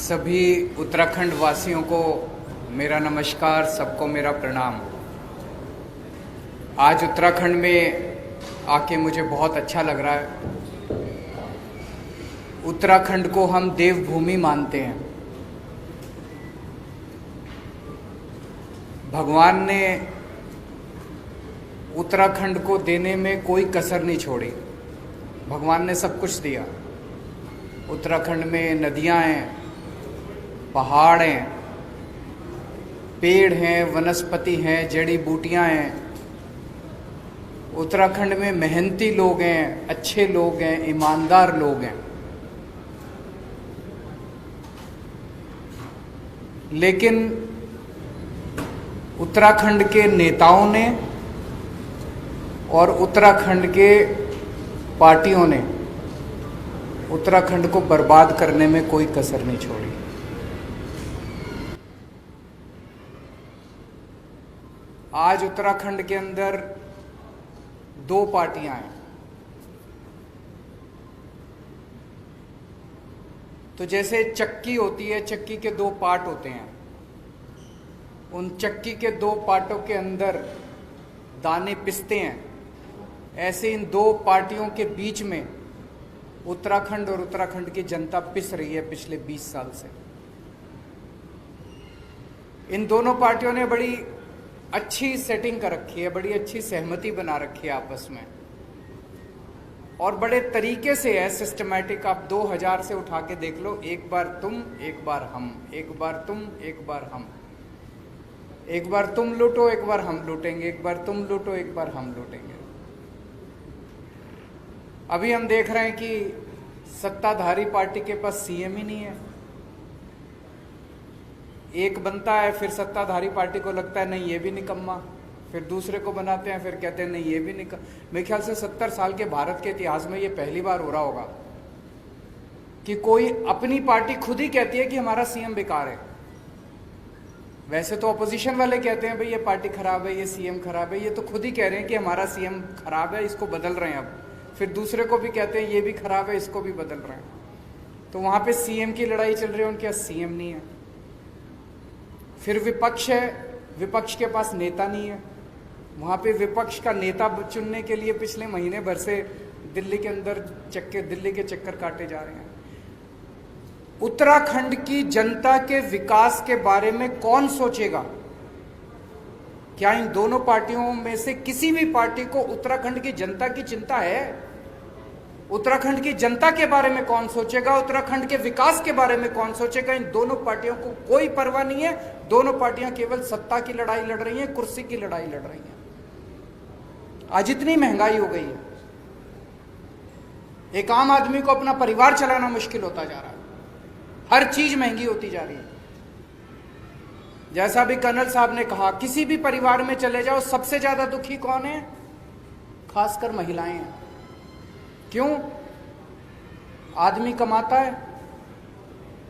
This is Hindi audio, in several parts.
सभी उत्तराखंड वासियों को मेरा नमस्कार, सबको मेरा प्रणाम। आज उत्तराखंड में आके मुझे बहुत अच्छा लग रहा है। उत्तराखंड को हम देवभूमि मानते हैं। भगवान ने उत्तराखंड को देने में कोई कसर नहीं छोड़ी। भगवान ने सब कुछ दिया। उत्तराखंड में नदियां हैं, पहाड़ हैं, पेड़ हैं, वनस्पति हैं, जड़ी बूटियां हैं। उत्तराखंड में मेहनती लोग हैं, अच्छे लोग हैं, ईमानदार लोग हैं। लेकिन उत्तराखंड के नेताओं ने और उत्तराखंड के पार्टियों ने उत्तराखंड को बर्बाद करने में कोई कसर नहीं छोड़ी। आज उत्तराखंड के अंदर दो पार्टियां हैं। तो जैसे चक्की होती है, चक्की के दो पार्ट होते हैं। उन चक्की के दो पार्टों के अंदर दाने पिसते हैं। ऐसे इन दो पार्टियों के बीच में उत्तराखंड और उत्तराखंड की जनता पिस रही है पिछले 20 साल से। इन दोनों पार्टियों ने बड़ी अच्छी सेटिंग कर रखी है, बड़ी अच्छी सहमति बना रखी है आपस में, और बड़े तरीके से है, सिस्टमैटिक। आप 2000 से उठा के देख लो, एक बार तुम, एक बार हम, एक बार तुम, एक बार हम, एक बार तुम लूटो, एक बार हम लूटेंगे, एक बार तुम लूटो, एक बार हम लूटेंगे। अभी हम देख रहे हैं कि सत्ताधारी पार्टी के पास सीएम ही नहीं है। एक बनता है, फिर सत्ताधारी पार्टी को लगता है नहीं ये भी निकम्मा, फिर दूसरे को बनाते हैं, फिर कहते हैं नहीं ये भी निकम्मा। मेरे ख्याल से 70 साल के भारत के इतिहास में ये पहली बार हो रहा होगा कि कोई अपनी पार्टी खुद ही कहती है कि हमारा सीएम बेकार है। वैसे तो अपोजिशन वाले कहते हैं भाई ये पार्टी खराब है, ये सीएम खराब है। ये तो खुद ही कह रहे हैं कि हमारा सीएम खराब है, इसको बदल रहे हैं। अब फिर दूसरे को भी कहते हैं ये भी खराब है, इसको भी बदल रहे हैं। तो वहां पे सीएम की लड़ाई चल रही है, उनके पास सीएम नहीं है। फिर विपक्ष है, विपक्ष के पास नेता नहीं है। वहां पे विपक्ष का नेता चुनने के लिए पिछले महीने भर से दिल्ली के अंदर दिल्ली के चक्कर काटे जा रहे हैं। उत्तराखंड की जनता के विकास के बारे में कौन सोचेगा? क्या इन दोनों पार्टियों में से किसी भी पार्टी को उत्तराखंड की जनता की चिंता है? उत्तराखंड की जनता के बारे में कौन सोचेगा? उत्तराखंड के विकास के बारे में कौन सोचेगा? इन दोनों पार्टियों को कोई परवाह नहीं है। दोनों पार्टियां केवल सत्ता की लड़ाई लड़ रही हैं, कुर्सी की लड़ाई लड़ रही हैं। आज इतनी महंगाई हो गई है, एक आम आदमी को अपना परिवार चलाना मुश्किल होता जा रहा है। हर चीज महंगी होती जा रही है। जैसा भी कर्नल साहब ने कहा, किसी भी परिवार में चले जाओ, सबसे ज्यादा दुखी कौन है? खासकर महिलाएं हैं। क्यों? आदमी कमाता है,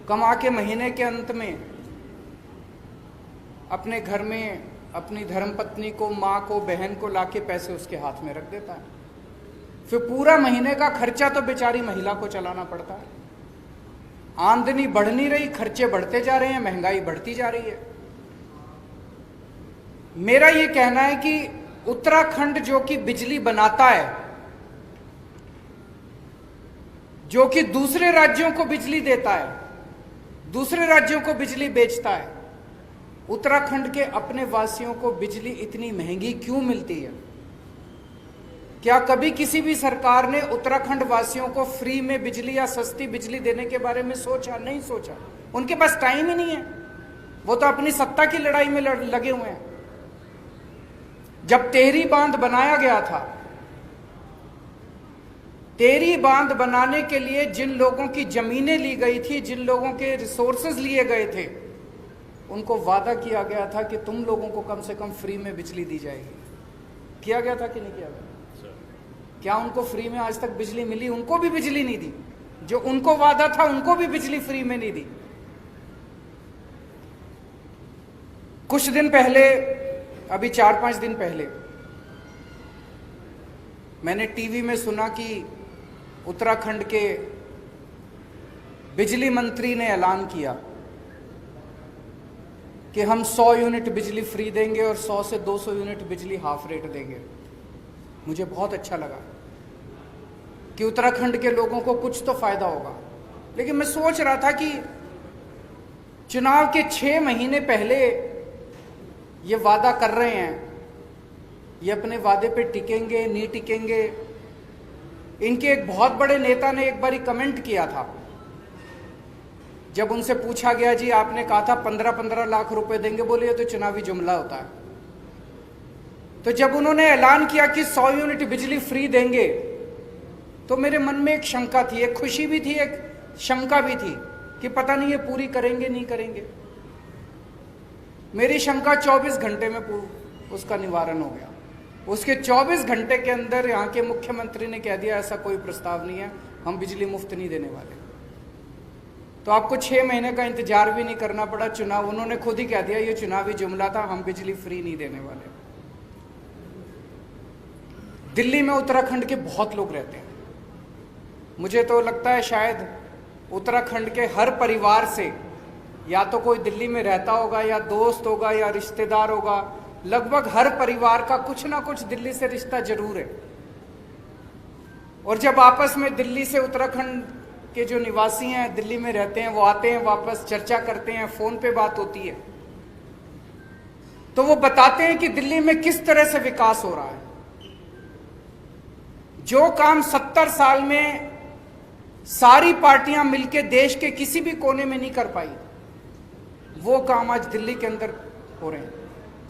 कमा के महीने के अंत में अपने घर में अपनी धर्मपत्नी को, माँ को, बहन को लाके पैसे उसके हाथ में रख देता है। फिर पूरा महीने का खर्चा तो बेचारी महिला को चलाना पड़ता है। आमदनी बढ़ नहीं रही, खर्चे बढ़ते जा रहे हैं, महंगाई बढ़ती जा रही है। मेरा ये कहना है कि उत्तराखंड जो कि बिजली बनाता है, जो कि दूसरे राज्यों को बिजली देता है, दूसरे राज्यों को बिजली बेचता है, उत्तराखंड के अपने वासियों को बिजली इतनी महंगी क्यों मिलती है? क्या कभी किसी भी सरकार ने उत्तराखंड वासियों को फ्री में बिजली या सस्ती बिजली देने के बारे में सोचा? नहीं सोचा। उनके पास टाइम ही नहीं है। वो तो अपनी सत्ता की लड़ाई में लगे हुए हैं। जब टेहरी बांध बनाया गया था, टेहरी बांध बनाने के लिए जिन लोगों की जमीनें ली गई थी, जिन लोगों के रिसोर्सेज लिए गए थे, उनको वादा किया गया था कि तुम लोगों को कम से कम फ्री में बिजली दी जाएगी। किया गया था कि नहीं किया गया? क्या उनको फ्री में आज तक बिजली मिली? उनको भी बिजली नहीं दी। जो उनको वादा था, उनको भी बिजली फ्री में नहीं दी। कुछ दिन पहले, अभी 4-5 दिन पहले मैंने टीवी में सुना कि उत्तराखंड के बिजली मंत्री ने ऐलान किया कि हम 100 यूनिट बिजली फ्री देंगे और 100 से 200 यूनिट बिजली हाफ रेट देंगे। मुझे बहुत अच्छा लगा कि उत्तराखंड के लोगों को कुछ तो फायदा होगा। लेकिन मैं सोच रहा था कि चुनाव के 6 महीने पहले ये वादा कर रहे हैं, ये अपने वादे पे टिकेंगे नहीं टिकेंगे। इनके एक बहुत बड़े नेता ने एक बार कमेंट किया था, जब उनसे पूछा गया जी आपने कहा था 15-15 लाख रुपए देंगे, बोले ये तो चुनावी जुमला होता है। तो जब उन्होंने ऐलान किया कि 100 यूनिट बिजली फ्री देंगे, तो मेरे मन में एक शंका थी, एक खुशी भी थी, एक शंका भी थी कि पता नहीं ये पूरी करेंगे नहीं करेंगे। मेरी शंका 24 घंटे में उसका निवारण हो गया। उसके 24 घंटे के अंदर यहाँ के मुख्यमंत्री ने कह दिया ऐसा कोई प्रस्ताव नहीं है, हम बिजली मुफ्त नहीं देने वाले। तो आपको 6 महीने का इंतजार भी नहीं करना पड़ा। चुनाव उन्होंने खुद ही कह दिया ये चुनावी जुमला था, हम बिजली फ्री नहीं देने वाले। दिल्ली में उत्तराखंड के बहुत लोग रहते हैं। मुझे तो लगता है शायद उत्तराखंड के हर परिवार से या तो कोई दिल्ली में रहता होगा, या दोस्त होगा, या रिश्तेदार होगा। लगभग हर परिवार का कुछ ना कुछ दिल्ली से रिश्ता जरूर है। और जब आपस में दिल्ली से उत्तराखंड के जो निवासी हैं, दिल्ली में रहते हैं, वो आते हैं वापस, चर्चा करते हैं, फोन पे बात होती है, तो वो बताते हैं कि दिल्ली में किस तरह से विकास हो रहा है। जो काम 70 साल में सारी पार्टियां मिलकर देश के किसी भी कोने में नहीं कर पाई, वो काम आज दिल्ली के अंदर हो रहे हैं।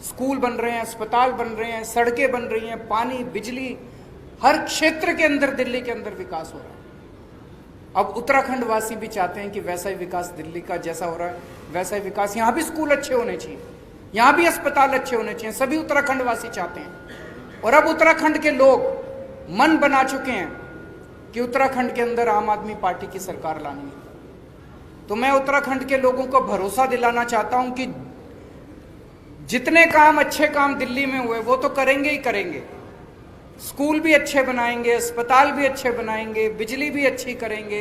स्कूल बन रहे हैं, अस्पताल बन रहे हैं, सड़कें बन रही हैं, पानी, बिजली, हर क्षेत्र के अंदर दिल्ली के अंदर विकास हो रहा है। अब उत्तराखंड वासी भी चाहते हैं कि वैसा ही विकास दिल्ली का जैसा हो रहा है वैसा ही विकास, यहां भी स्कूल अच्छे होने चाहिए, यहां भी अस्पताल अच्छे होने चाहिए। सभी उत्तराखंड वासी चाहते हैं। और अब उत्तराखंड के लोग मन बना चुके हैं कि उत्तराखंड के अंदर आम आदमी पार्टी की सरकार लानी है। तो मैं उत्तराखंड के लोगों को भरोसा दिलाना चाहता हूं कि जितने काम, अच्छे काम दिल्ली में हुए वो तो करेंगे ही करेंगे। स्कूल भी अच्छे बनाएंगे, अस्पताल भी अच्छे बनाएंगे, बिजली भी अच्छी करेंगे,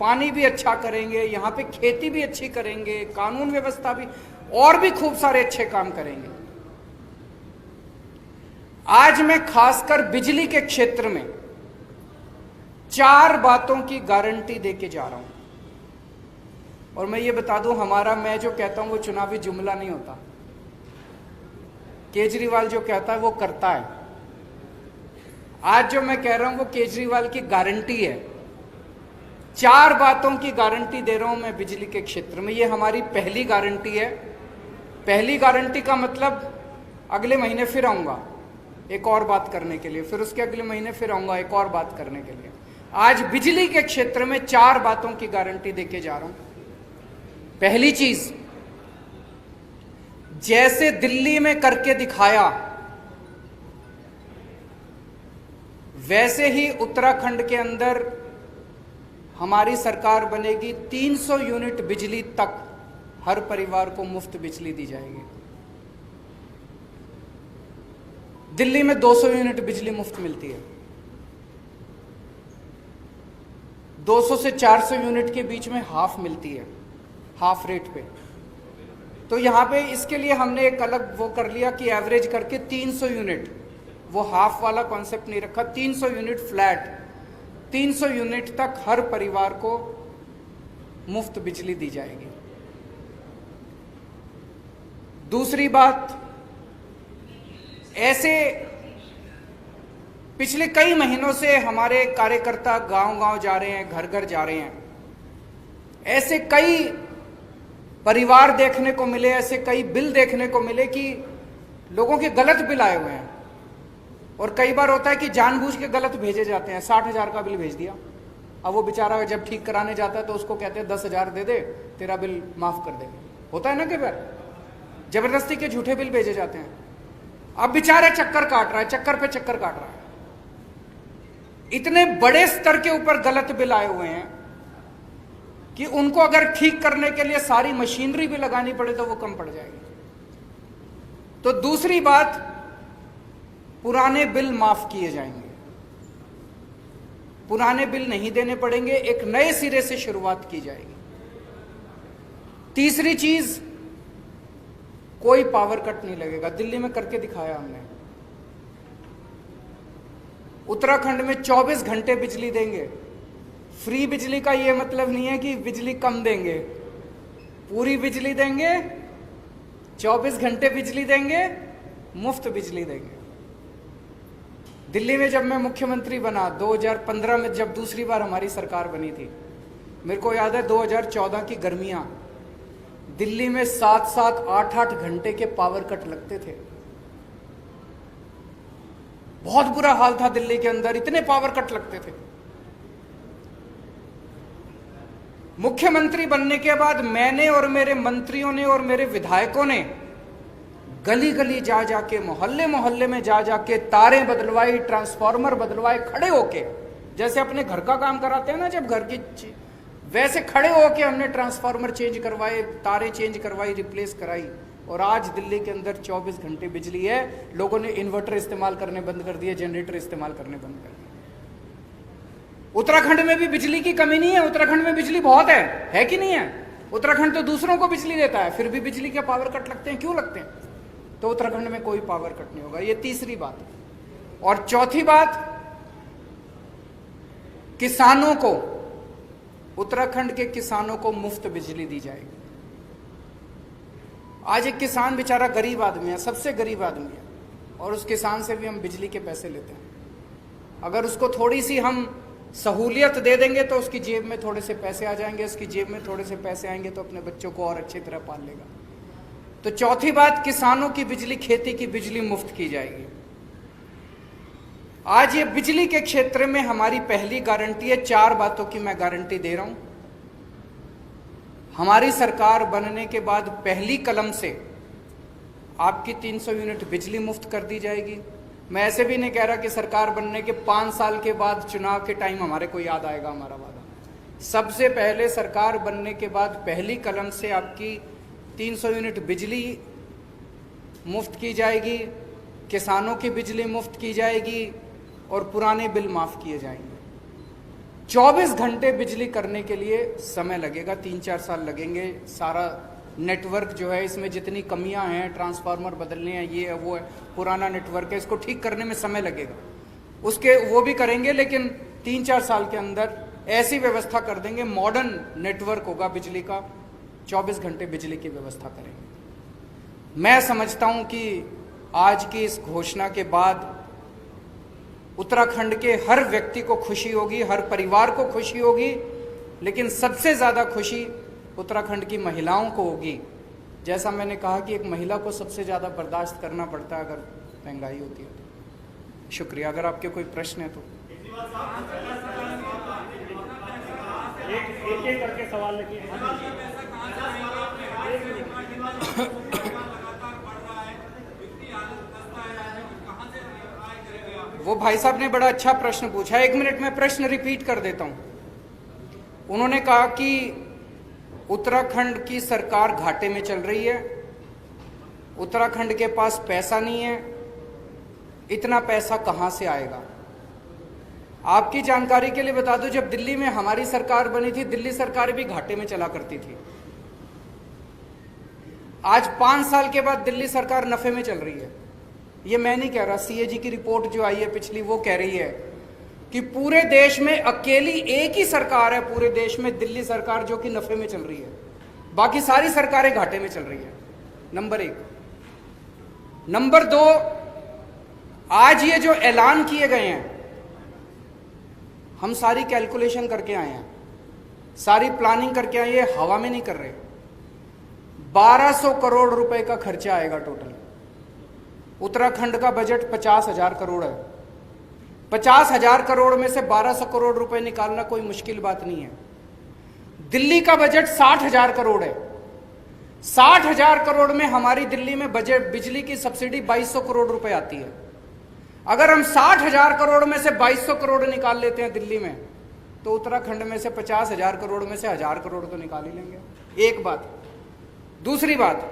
पानी भी अच्छा करेंगे, यहाँ पे खेती भी अच्छी करेंगे, कानून व्यवस्था भी, और भी खूब सारे अच्छे काम करेंगे। आज मैं खासकर बिजली के क्षेत्र में 4 बातों की गारंटी देके जा रहा हूं। और मैं ये बता दूं, मैं जो कहता हूं वो चुनावी जुमला नहीं होता। केजरीवाल जो कहता है वो करता है। आज जो मैं कह रहा हूं वो केजरीवाल की गारंटी है। 4 बातों की गारंटी दे रहा हूं मैं बिजली के क्षेत्र में। ये हमारी पहली गारंटी है। पहली गारंटी का मतलब अगले महीने फिर आऊंगा एक और बात करने के लिए, फिर उसके अगले महीने फिर आऊंगा एक और बात करने के लिए। आज बिजली के क्षेत्र में 4 बातों की गारंटी देके जा रहा हूं। पहली चीज, जैसे दिल्ली में करके दिखाया वैसे ही उत्तराखंड के अंदर हमारी सरकार बनेगी। 300 यूनिट बिजली तक हर परिवार को मुफ्त बिजली दी जाएगी। दिल्ली में 200 यूनिट बिजली मुफ्त मिलती है, 200 से 400 यूनिट के बीच में हाफ मिलती है, हाफ रेट पे। तो यहां पे इसके लिए हमने एक अलग वो कर लिया कि एवरेज करके 300 यूनिट, वो हाफ वाला कॉन्सेप्ट नहीं रखा, 300 यूनिट फ्लैट, 300 यूनिट तक हर परिवार को मुफ्त बिजली दी जाएगी। दूसरी बात, ऐसे पिछले कई महीनों से हमारे कार्यकर्ता गांव-गांव जा रहे हैं, घर-घर जा रहे हैं। ऐसे कई परिवार देखने को मिले, ऐसे कई बिल देखने को मिले कि लोगों के गलत बिल आए हुए हैं। और कई बार होता है कि जानबूझ के गलत भेजे जाते हैं। 60,000 का बिल भेज दिया, अब वो बेचारा जब ठीक कराने जाता है तो उसको कहते हैं 10,000 दे दे, तेरा बिल माफ कर देंगे। होता है ना कई बार, जबरदस्ती के झूठे बिल भेजे जाते हैं। अब बेचारा चक्कर काट रहा है, चक्कर पे चक्कर काट रहा है। इतने बड़े स्तर के ऊपर गलत बिल आए हुए हैं कि उनको अगर ठीक करने के लिए सारी मशीनरी भी लगानी पड़े तो वो कम पड़ जाएगी। तो दूसरी बात, पुराने बिल माफ किए जाएंगे, पुराने बिल नहीं देने पड़ेंगे, एक नए सिरे से शुरुआत की जाएगी। तीसरी चीज, कोई पावर कट नहीं लगेगा। दिल्ली में करके दिखाया हमने। उत्तराखंड में 24 घंटे बिजली देंगे। फ्री बिजली का यह मतलब नहीं है कि बिजली कम देंगे, पूरी बिजली देंगे, 24 घंटे बिजली देंगे, मुफ्त बिजली देंगे। दिल्ली में जब मैं मुख्यमंत्री बना 2015 में, जब दूसरी बार हमारी सरकार बनी थी, मेरे को याद है 2014 की गर्मियां, दिल्ली में 7-7, 8-8 घंटे के पावर कट लगते थे। बहुत बुरा हाल था दिल्ली के अंदर, इतने पावर कट लगते थे। मुख्यमंत्री बनने के बाद मैंने और मेरे मंत्रियों ने और मेरे विधायकों ने गली गली जा जाके, मोहल्ले मोहल्ले में जा जाके तारें बदलवाई, ट्रांसफार्मर बदलवाए, खड़े होके, जैसे अपने घर का काम कराते हैं ना जब घर की, वैसे खड़े होके हमने ट्रांसफार्मर चेंज करवाए, तारें चेंज करवाई, रिप्लेस कराई। और आज दिल्ली के अंदर 24 घंटे बिजली है। लोगों ने इन्वर्टर इस्तेमाल करने बंद कर दिए, जनरेटर इस्तेमाल करने बंद कर दिए। उत्तराखंड में भी बिजली की कमी नहीं है, उत्तराखंड में बिजली बहुत है कि नहीं है? उत्तराखंड तो दूसरों को बिजली देता है, फिर भी बिजली के पावर कट लगते हैं। क्यों लगते हैं? तो उत्तराखंड में कोई पावर कट नहीं होगा। ये तीसरी बात। और चौथी बात, किसानों को, उत्तराखंड के किसानों को मुफ्त बिजली दी जाएगी। आज एक किसान बेचारा गरीब आदमी है, सबसे गरीब आदमी है, और उस किसान से भी हम बिजली के पैसे लेते हैं। अगर उसको थोड़ी सी हम सहूलियत दे देंगे तो उसकी जेब में थोड़े से पैसे आ जाएंगे, उसकी जेब में थोड़े से पैसे आएंगे तो अपने बच्चों को और अच्छी तरह पाल लेगा। तो चौथी बात, किसानों की बिजली, खेती की बिजली मुफ्त की जाएगी। आज ये बिजली के क्षेत्र में हमारी पहली गारंटी है। 4 बातों की मैं गारंटी दे रहा हूं। हमारी सरकार बनने के बाद पहली कलम से आपकी 300 यूनिट बिजली मुफ्त कर दी जाएगी। मैं ऐसे भी नहीं कह रहा कि सरकार बनने के 5 साल के बाद चुनाव के टाइम हमारे को याद आएगा हमारा वादा। सबसे पहले सरकार बनने के बाद पहली कलम से आपकी 300 यूनिट बिजली मुफ्त की जाएगी, किसानों की बिजली मुफ्त की जाएगी और पुराने बिल माफ किए जाएंगे। 24 घंटे बिजली करने के लिए समय लगेगा, 3-4 साल लगेंगे। सारा नेटवर्क जो है, इसमें जितनी कमियां हैं, ट्रांसफार्मर बदलने हैं, ये है वो है, पुराना नेटवर्क है, इसको ठीक करने में समय लगेगा। उसके वो भी करेंगे, लेकिन 3-4 साल के अंदर ऐसी व्यवस्था कर देंगे, मॉडर्न नेटवर्क होगा बिजली का, 24 घंटे बिजली की व्यवस्था करेंगे। मैं समझता हूं कि आज की इस घोषणा के बाद उत्तराखंड के हर व्यक्ति को खुशी होगी, हर परिवार को खुशी होगी, लेकिन सबसे ज्यादा खुशी उत्तराखंड की महिलाओं को होगी। जैसा मैंने कहा कि एक महिला को सबसे ज्यादा बर्दाश्त करना पड़ता है अगर महंगाई होती है तो। शुक्रिया। अगर आपके कोई प्रश्न है तो एक करके सवाल लिखिए। वो भाई साहब ने बड़ा अच्छा प्रश्न पूछा। 1 मिनट में प्रश्न रिपीट कर देता हूं। उन्होंने कहा कि उत्तराखंड की सरकार घाटे में चल रही है, उत्तराखंड के पास पैसा नहीं है, इतना पैसा कहां से आएगा? आपकी जानकारी के लिए बता दूं, जब दिल्ली में हमारी सरकार बनी थी, दिल्ली सरकार भी घाटे में चला करती थी। आज 5 साल के बाद दिल्ली सरकार नफे में चल रही है। ये मैं नहीं कह रहा, सीएजी की रिपोर्ट जो आई है पिछली, वो कह रही है कि पूरे देश में अकेली एक ही सरकार है पूरे देश में, दिल्ली सरकार, जो कि नफे में चल रही है। बाकी सारी सरकारें घाटे में चल रही है। नंबर 1। नंबर 2, आज ये जो ऐलान किए गए हैं, हम सारी कैलकुलेशन करके आए हैं, सारी प्लानिंग करके आए हैं, हवा में नहीं कर रहे। 1200 करोड़ रुपए का खर्चा आएगा टोटल। उत्तराखंड का बजट 50,000 करोड़ है। 50,000 करोड़ में से 1200 करोड़ रुपए निकालना कोई मुश्किल बात नहीं है। दिल्ली का बजट 60,000 करोड़ है। 60,000 करोड़ में हमारी दिल्ली में बजट बिजली की सब्सिडी 2200 करोड़ रुपए आती है। अगर हम 60,000 करोड़ में से 2200 करोड़ निकाल लेते हैं दिल्ली में, तो उत्तराखंड में से 50,000 करोड़ में से 1000 करोड़ तो निकाल ही लेंगे। एक बात। दूसरी बात,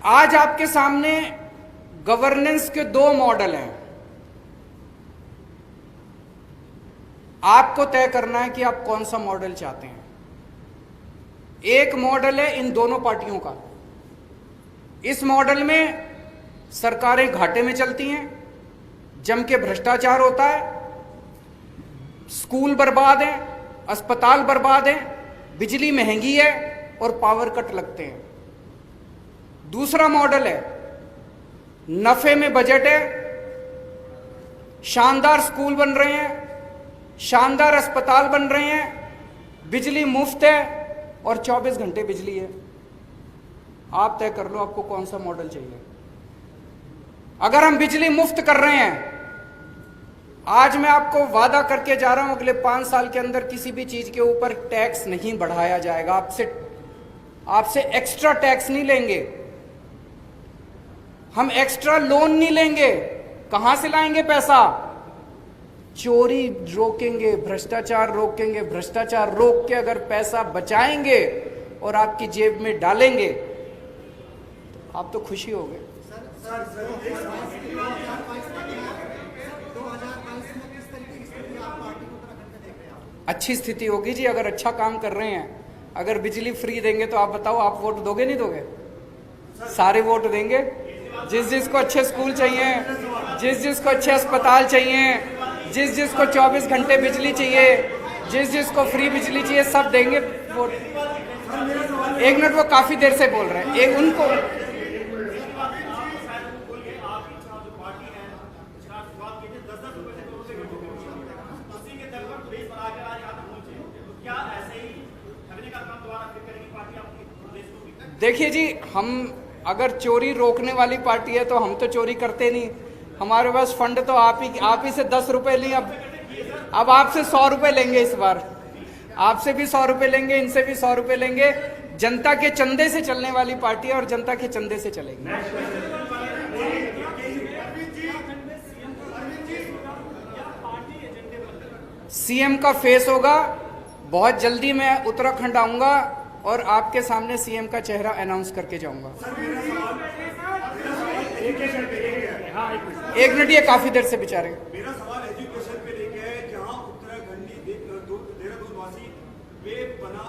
आज आपके सामने गवर्नेंस के 2 मॉडल हैं। आपको तय करना है कि आप कौन सा मॉडल चाहते हैं। एक मॉडल है इन दोनों पार्टियों का। इस मॉडल में सरकारें घाटे में चलती हैं, जम के भ्रष्टाचार होता है, स्कूल बर्बाद हैं, अस्पताल बर्बाद हैं, बिजली महंगी है और पावर कट लगते हैं। दूसरा मॉडल है नफे में बजट है, शानदार स्कूल बन रहे हैं, शानदार अस्पताल बन रहे हैं, बिजली मुफ्त है और 24 घंटे बिजली है। आप तय कर लो आपको कौन सा मॉडल चाहिए। अगर हम बिजली मुफ्त कर रहे हैं, आज मैं आपको वादा करके जा रहा हूं अगले 5 साल के अंदर किसी भी चीज के ऊपर टैक्स नहीं बढ़ाया जाएगा। आपसे एक्स्ट्रा टैक्स नहीं लेंगे, हम एक्स्ट्रा लोन नहीं लेंगे। कहां से लाएंगे पैसा? चोरी रोकेंगे, भ्रष्टाचार रोकेंगे, भ्रष्टाचार रोक के अगर पैसा बचाएंगे और आपकी जेब में डालेंगे तो आप तो खुशी हो गए। अच्छी स्थिति होगी जी अगर अच्छा काम कर रहे हैं। अगर बिजली फ्री देंगे तो आप बताओ, आप वोट दोगे नहीं दोगे? सारे वोट देंगे। जिस जिसको अच्छे स्कूल चाहिए, जिस जिसको अच्छे अस्पताल चाहिए, जिस जिसको 24 घंटे बिजली चाहिए, जिस जिसको फ्री बिजली चाहिए, सब देंगे वोट। एक मिनट, वो काफी देर से बोल रहे हैं। एक उनको देखिए जी, हम अगर चोरी रोकने वाली पार्टी है तो हम तो चोरी करते नहीं। हमारे पास फंड तो आप ही से 10 रुपए लिए। अब आपसे 100 रुपए लेंगे इस बार। आपसे भी 100 रुपए लेंगे, इनसे भी 100 रुपए लेंगे। जनता के चंदे से चलने वाली पार्टी है और जनता के चंदे से चलेगी। सीएम का फेस होगा। बहुत जल्दी मैं उत्तराखंड आऊंगा और आपके सामने सीएम का चेहरा अनाउंस करके जाऊंगा। एक मिनट, ये काफी देर से बेचारे। मेरा सवाल एजुकेशन पे लेके है, जहां उत्तराखंडी देहरादून वासी बेपना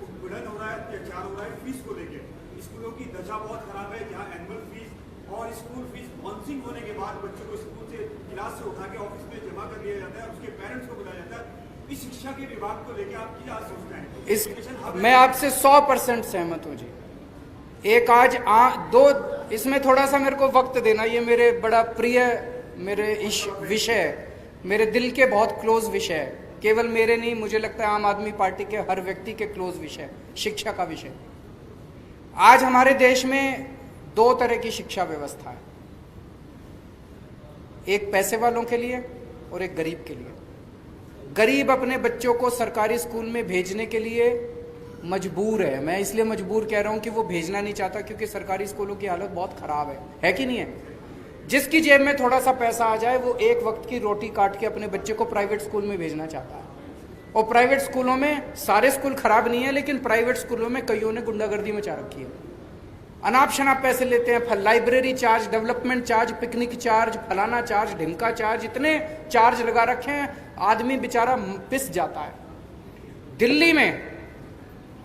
उत्पीड़न हो रहा है, अत्याचार हो रहा है फीस को लेके। स्कूलों की दशा बहुत खराब है, जहां एनुअल फीस और स्कूल फीस बाउंसिंग होने के बाद बच्चों को स्कूल से क्लास से उठा के ऑफिस में जमा कर दिया जाता है और उसके पेरेंट्स को बुलाया जाता है। इस शिक्षा के विभाग को लेकर आप क्या सोचते हैं? मैं आपसे 100% सहमत हूं जी। एक आज दो, इसमें थोड़ा सा मेरे को वक्त देना। ये मेरे बड़ा प्रिय मेरे विषय है, मेरे दिल के बहुत क्लोज विषय है। केवल मेरे नहीं, मुझे लगता है आम आदमी पार्टी के हर व्यक्ति के क्लोज विषय, शिक्षा का विषय। आज हमारे देश में 2 तरह की शिक्षा व्यवस्था है, एक पैसे वालों के लिए और एक गरीब के लिए। गरीब अपने बच्चों को सरकारी स्कूल में भेजने के लिए मजबूर है। मैं इसलिए मजबूर कह रहा हूं कि वो भेजना नहीं चाहता, क्योंकि सरकारी स्कूलों की हालत बहुत खराब है कि नहीं है? जिसकी जेब में थोड़ा सा पैसा आ जाए वो एक वक्त की रोटी काट के अपने बच्चे को प्राइवेट स्कूल में भेजना चाहता है। और प्राइवेट स्कूलों में, सारे स्कूल खराब नहीं है, लेकिन प्राइवेट स्कूलों में कईयों ने गुंडागर्दी मचा रखी है। अनाप शनाप पैसे लेते हैं, library charge, development charge, picnic charge, फलाना चार्ज, ढिमका चार्ज, इतने चार्ज लगा रखे हैं, आदमी बेचारा पिस जाता है। दिल्ली में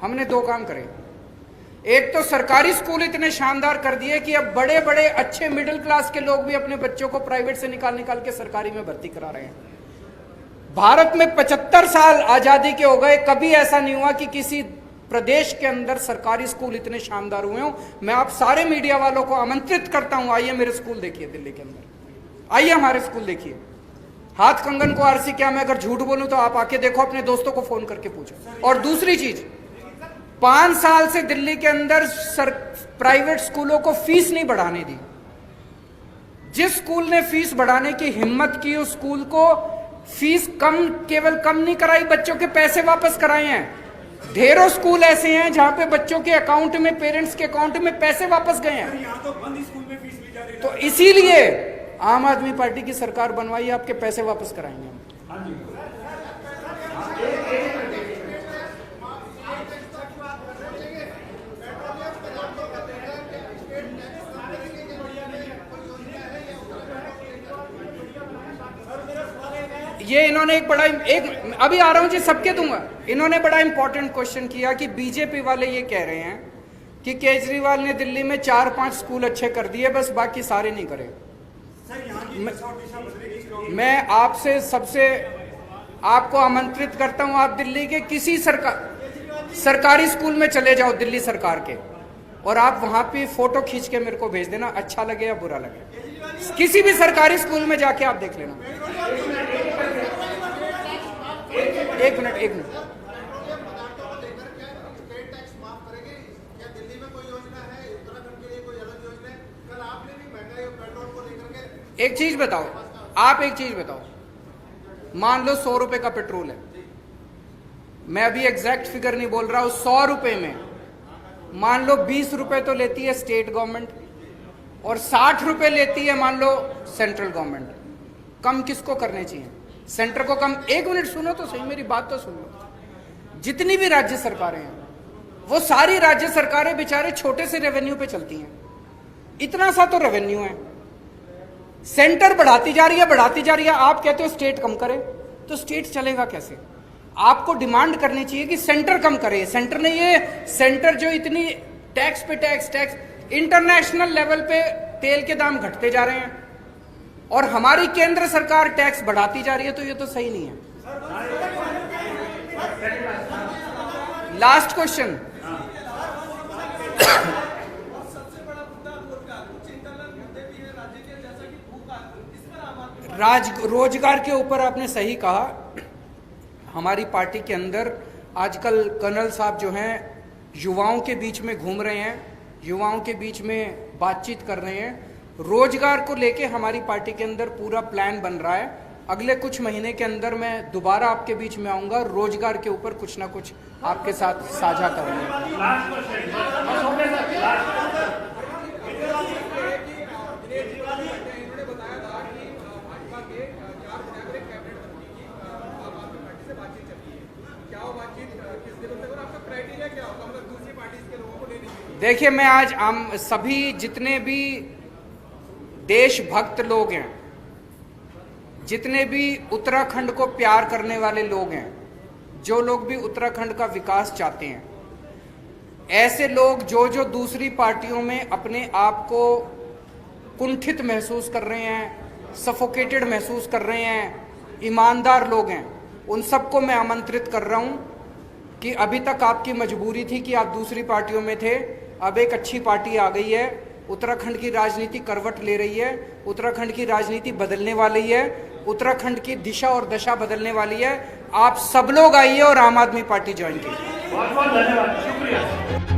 हमने 2 काम करे। एक तो सरकारी स्कूल इतने शानदार कर दिए कि अब बड़े बड़े अच्छे मिडिल क्लास के लोग भी अपने बच्चों को प्राइवेट से निकाल के सरकारी में भर्ती करा रहे हैं। भारत में 75 साल आजादी के हो गए, कभी ऐसा नहीं हुआ कि किसी प्रदेश के अंदर सरकारी स्कूल इतने शानदार हुए हों। मैं आप सारे मीडिया वालों को आमंत्रित करता हूं, आइए मेरे स्कूल देखिए दिल्ली के अंदर, आइए हमारे स्कूल देखिए। हाथ कंगन को आरसी क्या, मैं अगर झूठ बोलूं तो आप आके देखो, अपने दोस्तों को फोन करके पूछो। और दूसरी चीज, 5 साल से दिल्ली के अंदर प्राइवेट स्कूलों को फीस नहीं बढ़ाने दी। जिस स्कूल ने फीस बढ़ाने की हिम्मत की, उस स्कूल को फीस केवल कम नहीं कराई, बच्चों के पैसे वापस कराए हैं। ढेरों स्कूल ऐसे हैं जहां पे बच्चों के अकाउंट में, पेरेंट्स के अकाउंट में पैसे वापस गए हैं। तो इसीलिए आम आदमी पार्टी की सरकार बनवाई, आपके पैसे वापस कराएंगे हम। ये इन्होंने एक अभी आ रहा हूं जी, सबके दूंगा। इन्होंने बड़ा इंपॉर्टेंट क्वेश्चन किया कि बीजेपी वाले ये कह रहे हैं कि केजरीवाल ने दिल्ली में 4-5 स्कूल अच्छे कर दिए, बस बाकी सारे नहीं करे। सर यहाँ की दिशा और दिशा बदलेगी। मैं आपसे सबसे आपको आमंत्रित करता हूं, आप दिल्ली के किसी सरकारी स्कूल में चले जाओ दिल्ली सरकार के, और आप वहां पे फोटो खींच के मेरे को भेज देना, अच्छा लगे या बुरा लगे। किसी भी सरकारी स्कूल में जाके आप देख लेना। एक मिनट एक चीज बताओ, आप एक चीज बताओ, मान लो 100 रुपए का पेट्रोल है, मैं अभी एग्जैक्ट फिगर नहीं बोल रहा हूं, 100 रुपए में मान लो 20 रुपए तो लेती है स्टेट गवर्नमेंट और 60 रुपए लेती है मान लो सेंट्रल गवर्नमेंट। कम किसको करने चाहिए? सेंटर को कम। एक मिनट सुनो तो सही, मेरी बात तो सुन लो। जितनी भी राज्य सरकारें हैं वो सारी राज्य सरकारें बेचारे छोटे से रेवेन्यू पे चलती हैं, इतना सा तो रेवेन्यू है, सेंटर बढ़ाती जा रही है, आप कहते हो स्टेट कम करे, तो स्टेट चलेगा कैसे? आपको डिमांड करनी चाहिए कि सेंटर कम करे। सेंटर ने ये सेंटर जो इतनी टैक्स पे टैक्स इंटरनेशनल लेवल पे तेल के दाम घटते जा रहे हैं और हमारी केंद्र सरकार टैक्स बढ़ाती जा रही है, तो ये तो सही नहीं है। लास्ट क्वेश्चन, रोजगार के ऊपर आपने सही कहा। हमारी पार्टी के अंदर आजकल कर्नल साहब जो हैं युवाओं के बीच में घूम रहे हैं, युवाओं के बीच में बातचीत कर रहे हैं। रोजगार को लेके हमारी पार्टी के अंदर पूरा प्लान बन रहा है। अगले कुछ महीने के अंदर मैं दोबारा आपके बीच में आऊंगा, रोजगार के ऊपर कुछ ना कुछ आपके साथ साझा करूंगा। देखिए, मैं आज सभी जितने भी देशभक्त लोग हैं, जितने भी उत्तराखंड को प्यार करने वाले लोग हैं, जो लोग भी उत्तराखंड का विकास चाहते हैं, ऐसे लोग जो दूसरी पार्टियों में अपने आप को कुंठित महसूस कर रहे हैं, सफोकेटेड महसूस कर रहे हैं, ईमानदार लोग हैं, उन सबको मैं आमंत्रित कर रहा हूं कि अभी तक आपकी मजबूरी थी कि आप दूसरी पार्टियों में थे, अब एक अच्छी पार्टी आ गई है, उत्तराखंड की राजनीति करवट ले रही है, उत्तराखंड की राजनीति बदलने वाली है, उत्तराखंड की दिशा और दशा बदलने वाली है। आप सब लोग आइए और आम आदमी पार्टी ज्वाइन कीजिए। बहुत बहुत धन्यवाद, शुक्रिया।